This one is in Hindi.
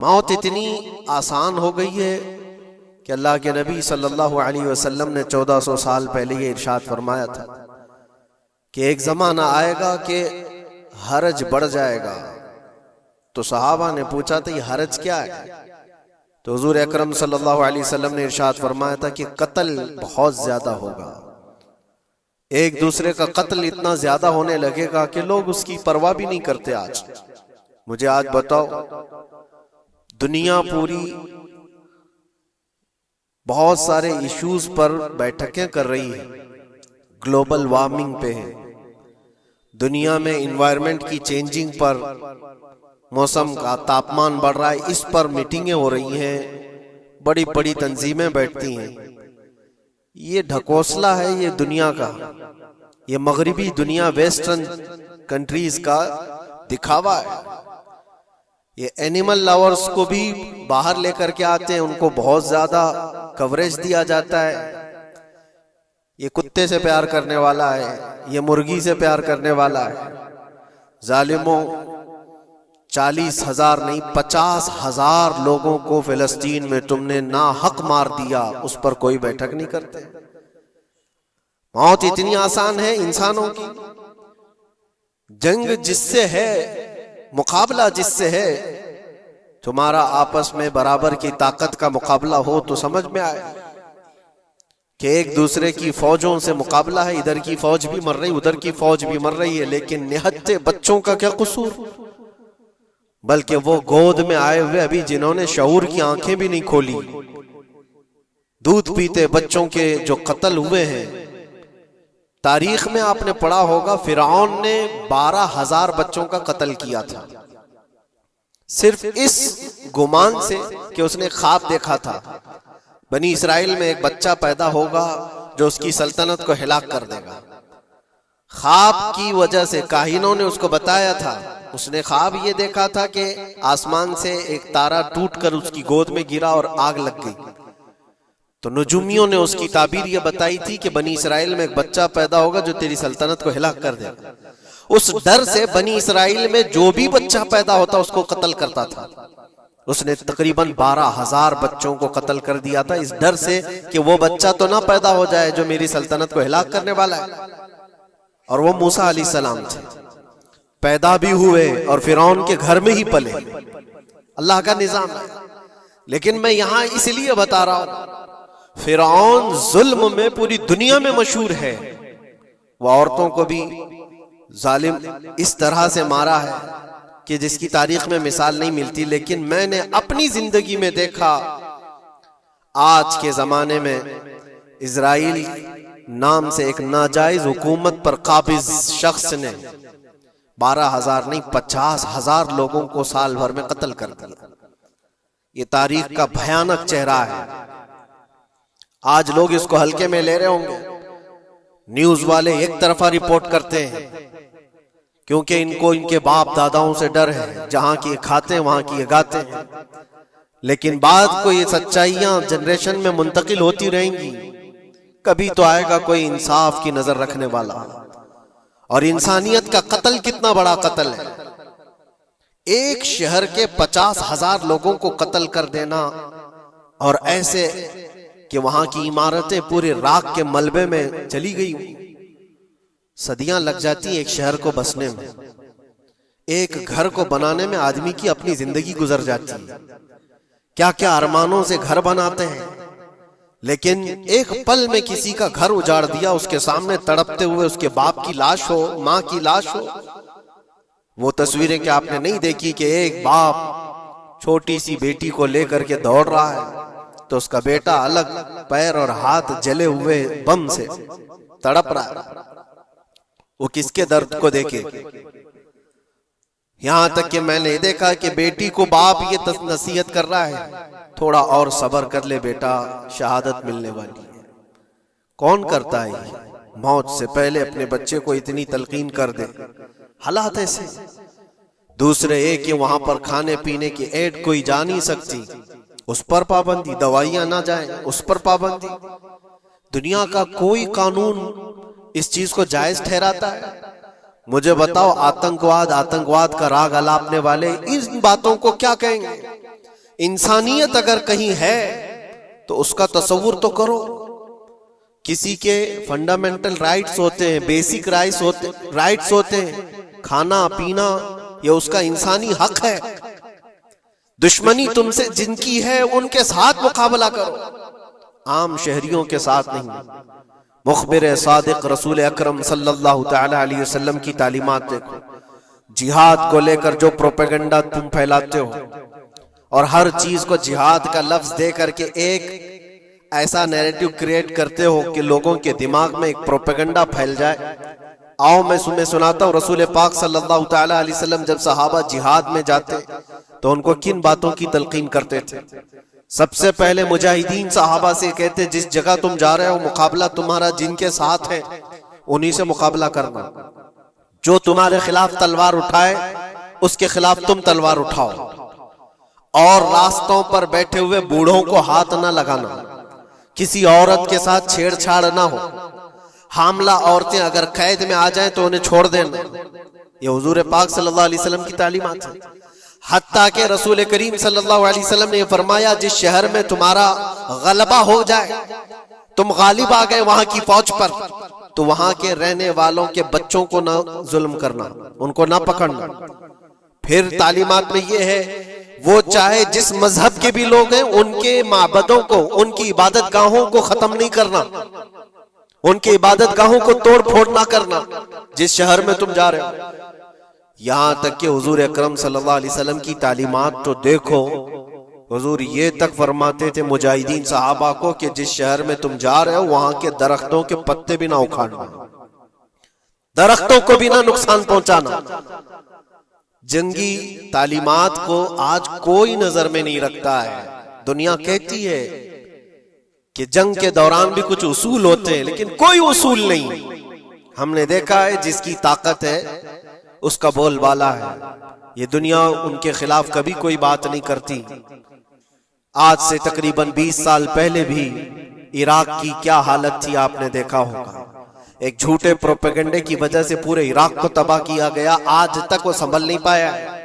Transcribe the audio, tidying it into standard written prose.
मौत इतनी आसान हो गई है कि अल्लाह के नबी सल्लल्लाहु अलैहि वसल्लम ने 1400 साल पहले ये इरशाद फरमाया था कि एक जमाना आएगा कि हरज बढ़ जाएगा। तो सहाबा ने पूछा था ये हरज क्या है? तो हुजूर अकरम सल्लल्लाहु अलैहि वसल्लम ने इरशाद फरमाया था कि कत्ल बहुत ज्यादा होगा, एक दूसरे का कत्ल इतना ज्यादा होने लगेगा कि लोग उसकी परवाह भी नहीं करते। आज मुझे आज बताओ, दुनिया पूरी बहुत सारे इश्यूज पर बैठकें कर रही है, ग्लोबल वार्मिंग पे है, दुनिया में इन्वायरमेंट की चेंजिंग पर, मौसम का तापमान बढ़ रहा है, इस पर मीटिंगें हो रही हैं, बड़ी बड़ी तंजीमें बैठती हैं। ये ढकोसला है ये दुनिया का, ये मगरिबी दुनिया, वेस्टर्न कंट्रीज का दिखावा है। ये एनिमल लवर्स को भी बाहर लेकर के आते हैं, उनको बहुत ज्यादा कवरेज दिया जाता है। ये कुत्ते से प्यार करने वाला है, ये मुर्गी से प्यार करने वाला है। जालिमों, 40,000 नहीं 50,000 लोगों को फिलिस्तीन में तुमने ना हक मार दिया, उस पर कोई बैठक नहीं करते। मौत इतनी आसान है इंसानों की। जंग जिससे है, मुकाबला जिससे है, तुम्हारा आपस में बराबर की ताकत का मुकाबला हो तो समझ में आए कि एक दूसरे की फौजों से मुकाबला है, इधर की फौज भी मर रही, उधर की फौज भी मर रही है, लेकिन निहत्ते बच्चों का क्या कसूर? बल्कि वो गोद में आए हुए अभी जिन्होंने शऊर की आंखें भी नहीं खोली, दूध पीते बच्चों के जो कत्ल हुए हैं। तारीख में आपने पढ़ा होगा फिरौन ने 12,000 बच्चों का कत्ल किया था, सिर्फ इस गुमान से कि उसने ख्वाब देखा था बनी इसराइल में एक बच्चा पैदा होगा जो उसकी सल्तनत को हिलाक कर देगा। ख्वाब की वजह से काहिनों ने उसको बताया था, उसने ख्वाब ये देखा था कि आसमान से एक तारा टूटकर उसकी गोद में गिरा और आग लग गई। तो नुजुमियों ने उसकी ताबीर ये बताई थी कि बनी इसराइल में एक बच्चा पैदा होगा जो तेरी सल्तनत को हिलाक कर देगा। उस डर से बनी इसराइल में जो भी बच्चा पैदा होता उसको कत्ल करता था। उसने तकरीबन 12,000 बच्चों को कत्ल कर दिया था, इस डर से कि वो बच्चा तो ना पैदा हो जाए जो मेरी सल्तनत को हिलाक करने वाला है। और वो मूसा अलैहिस्सलाम थे, पैदा भी हुए और फिरौन के घर में ही पले। अल्लाह का निजाम है। लेकिन मैं यहां इसलिए बता रहा हूं, फिरौन जुल्म में पूरी दुनिया में मशहूर है। वह औरतों को भी जालिम इस तरह से मारा है कि जिसकी तारीख में मिसाल नहीं मिलती। लेकिन मैंने अपनी जिंदगी में देखा, आज के जमाने में इजराइल नाम से एक नाजायज हुकूमत पर काबिज शख्स ने 12,000 नहीं 50,000 लोगों को साल भर में कत्ल कर दिया। ये तारीख का भयानक चेहरा है। आज लोग इसको हल्के में ले रहे होंगे, न्यूज वाले एक तरफा रिपोर्ट करते हैं क्योंकि इनको इनके बाप दादाओं से डर है, जहां की खाते हैं वहां की गाते हैं। लेकिन बाद को ये सच्चाइयां जनरेशन में मुंतकिल होती रहेंगी। कभी तो आएगा कोई इंसाफ की नजर रखने वाला। और इंसानियत का कत्ल कितना बड़ा कत्ल है। एक शहर के 50,000 लोगों को कत्ल कर देना, और ऐसे कि वहां की इमारतें पूरे राख के मलबे में चली गई। सदियां लग जाती एक शहर को बसने में, एक घर को बनाने में आदमी की अपनी जिंदगी गुजर जाती है। क्या क्या अरमानों से घर बनाते हैं, लेकिन एक पल में किसी का घर उजाड़ दिया, उसके सामने तड़पते हुए उसके बाप की लाश हो, मां की लाश हो। वो तस्वीरें क्या आपने नहीं देखी कि एक बाप छोटी सी बेटी को लेकर के दौड़ रहा है, तो उसका बेटा अलग पैर और हाथ जले हुए बम से तड़प रहा है। वो किसके दर्द को देखे। यहां तक कि मैंने देखा कि बेटी को बाप ये नसीहत कर रहा है, थोड़ा और सब्र कर ले बेटा, शहादत मिलने वाली है। कौन करता है मौत से पहले अपने बच्चे को इतनी तलकीन कर दे। हालात ऐसे। दूसरे एक कि वहां पर खाने पीने की एड कोई जा नहीं सकती, उस पर पाबंदी, दवाइयां ना जाए उस पर पाबंदी। दुनिया का कोई कानून इस चीज को जायज ठहराता है? मुझे बताओ, आतंकवाद का राग अलापने वाले इन बातों को क्या कहेंगे? इंसानियत अगर कहीं है तो उसका तसव्वुर तो करो। किसी के फंडामेंटल राइट्स होते हैं, बेसिक राइट्स होते हैं, खाना पीना, ये उसका इंसानी हक है। दुश्मनी तुमसे जिनकी है उनके साथ मुकाबला करो, आम शहरियों के साथ नहीं। मुखबिर सादिक रसूल अकरम सल्लल्लाहु तआला अलैहि वसल्लम की तालीमात देखो। जिहाद को लेकर जो प्रोपेगेंडा तुम फैलाते हो और हर चीज को जिहाद का लफ्ज दे करके एक ऐसा नैरेटिव क्रिएट करते हो कि लोगों के दिमाग में एक प्रोपेगेंडा फैल जाए। आओ मैं तुम्हें सुनाता हूँ, रसूल पाक सल्लल्लाहु तआला अलैहि वसल्लम जब सहाबा जिहाद में जाते तो उनको किन बातों की तलकीन करते थे। सबसे पहले मुजाहिदीन सहाबा से कहते, जिस जगह तुम जा रहे हो मुकाबला तुम्हारा जिनके साथ है उन्हीं से मुकाबला करना। जो तुम्हारे खिलाफ तलवार उठाए उसके खिलाफ तुम तलवार उठाओ, और रास्तों पर बैठे हुए बूढ़ों को हाथ ना लगाना, किसी औरत के साथ छेड़छाड़ ना हो, हामला औरतें अगर कैद में आ जाएं तो उन्हें छोड़ देना। ये हुजूर पाक सल्लल्लाहु अलैहि वसल्लम की तालीमात है। हत्ता के रसूल करीम सल्लल्लाहु अलैहि वसल्लम ने फरमाया, जिस शहर में तुम्हारा गलबा हो जाए, तुम गालिब आ गए वहां की फौज पर, तो वहां के रहने वालों के बच्चों को ना जुल्म करना, उनको ना पकड़ना। फिर तालीमात में ये है, वो चाहे जिस मजहब के भी लोग हैं उनके माबदों को, उनकी इबादत गाहों को खत्म नहीं करना, उनकी इबादत गाहों को तोड़ फोड़ ना करना जिस शहर में तुम जा रहे हो। यहां तक कि हुजूर अकरम सल्लल्लाहु अलैहि वसल्लम की तालीमात तो देखो, हुजूर ये तक फरमाते थे मुजाहिदीन सहाबा को कि जिस शहर में तुम जा रहे हो वहां के दरख्तों के पत्ते भी ना उखाड़ना, दरख्तों को भी ना नुकसान पहुंचाना। जंगी तालीमात को आज कोई नजर में नहीं रखता है। दुनिया कहती है कि जंग के दौरान भी कुछ उसूल होते हैं, लेकिन कोई उसूल नहीं। हमने देखा है जिसकी ताकत है उसका बोलबाला है। ये दुनिया उनके खिलाफ कभी कोई बात नहीं करती। आज से तकरीबन 20 साल पहले भी इराक की क्या हालत थी आपने देखा होगा। एक झूठे प्रोपेगेंडे की वजह से पूरे इराक को तबाह किया गया, आज तक वो संभल नहीं पाया है।